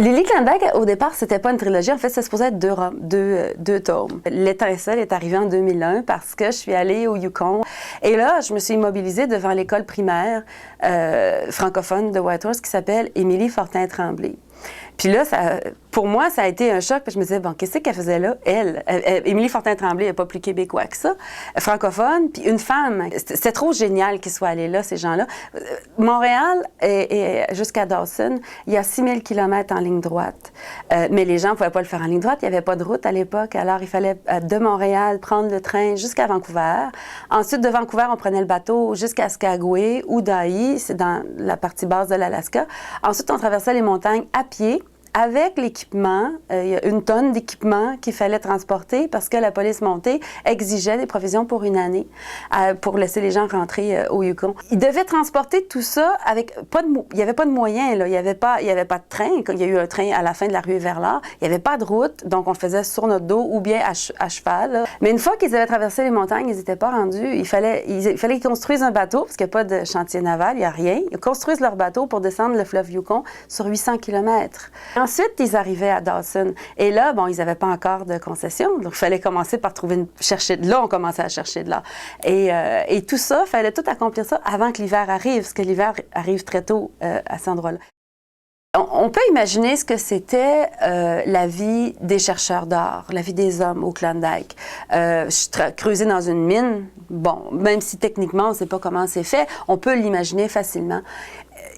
Lily Klondike, au départ, c'était pas une trilogie. En fait, ça supposait être deux tomes. L'étincelle est arrivée en 2001 parce que je suis allée au Yukon. Et là, je me suis immobilisée devant l'école primaire francophone de Whitehorse qui s'appelle Émilie Fortin-Tremblay. Puis là, pour moi, ça a été un choc. Puis je me disais, bon, qu'est-ce qu'elle faisait là? Émilie Fortin-Tremblay n'est pas plus québécois que ça. Francophone, puis une femme. C'était trop génial qu'ils soient allés là, ces gens-là. Montréal et jusqu'à Dawson, il y a 6000 km en ligne droite. Mais les gens ne pouvaient pas le faire en ligne droite. Il n'y avait pas de route à l'époque. Alors, il fallait de Montréal prendre le train jusqu'à Vancouver. Ensuite, de Vancouver, on prenait le bateau jusqu'à Skagway ou Daï, c'est dans la partie basse de l'Alaska. Ensuite, on traversait les montagnes à pied. Avec l'équipement, il y a une tonne d'équipement qu'il fallait transporter parce que la police montée exigeait des provisions pour une année pour laisser les gens rentrer au Yukon. Ils devaient transporter tout ça avec il n'y avait pas de moyens, là. Il n'y avait pas de train. Il y a eu un train à la fin de la rue Verlard. Il n'y avait pas de route, donc on le faisait sur notre dos ou bien à cheval, là. Mais une fois qu'ils avaient traversé les montagnes, ils n'étaient pas rendus. Il fallait qu'ils construisent un bateau parce qu'il n'y a pas de chantier naval, il n'y a rien. Ils construisent leur bateau pour descendre le fleuve Yukon sur 800 km. Ensuite, ils arrivaient à Dawson. Et là, bon, ils n'avaient pas encore de concession. Donc, il fallait commencer par chercher de l'eau. On commençait à chercher de l'eau. Et tout ça, il fallait tout accomplir ça avant que l'hiver arrive, parce que l'hiver arrive très tôt à cet endroit-là. On peut imaginer ce que c'était la vie des chercheurs d'or, la vie des hommes au Klondike. Creuser dans une mine, bon, même si techniquement on ne sait pas comment c'est fait, on peut l'imaginer facilement.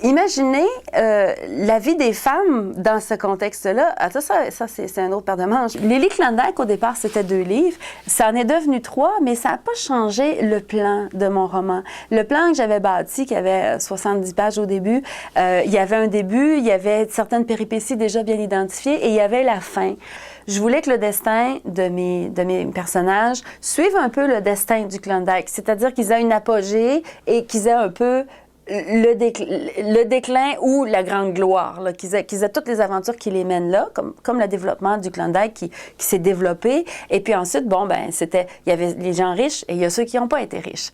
Imaginez la vie des femmes dans ce contexte-là. Ah, ça c'est un autre paire de manches. Lily Klondike, au départ, c'était 2 livres. Ça en est devenu 3, mais ça n'a pas changé le plan de mon roman. Le plan que j'avais bâti, qui avait 70 pages au début, il y avait un début, il y avait certaines péripéties déjà bien identifiées et il y avait la fin. Je voulais que le destin de mes personnages suive un peu le destin du Klondike, c'est-à-dire qu'ils aient une apogée et qu'ils aient un peu le déclin ou la grande gloire, là, qu'ils aient toutes les aventures qui les mènent là, comme le développement du Klondike qui s'est développé. Et puis ensuite, bon, ben il y avait les gens riches et il y a ceux qui n'ont pas été riches.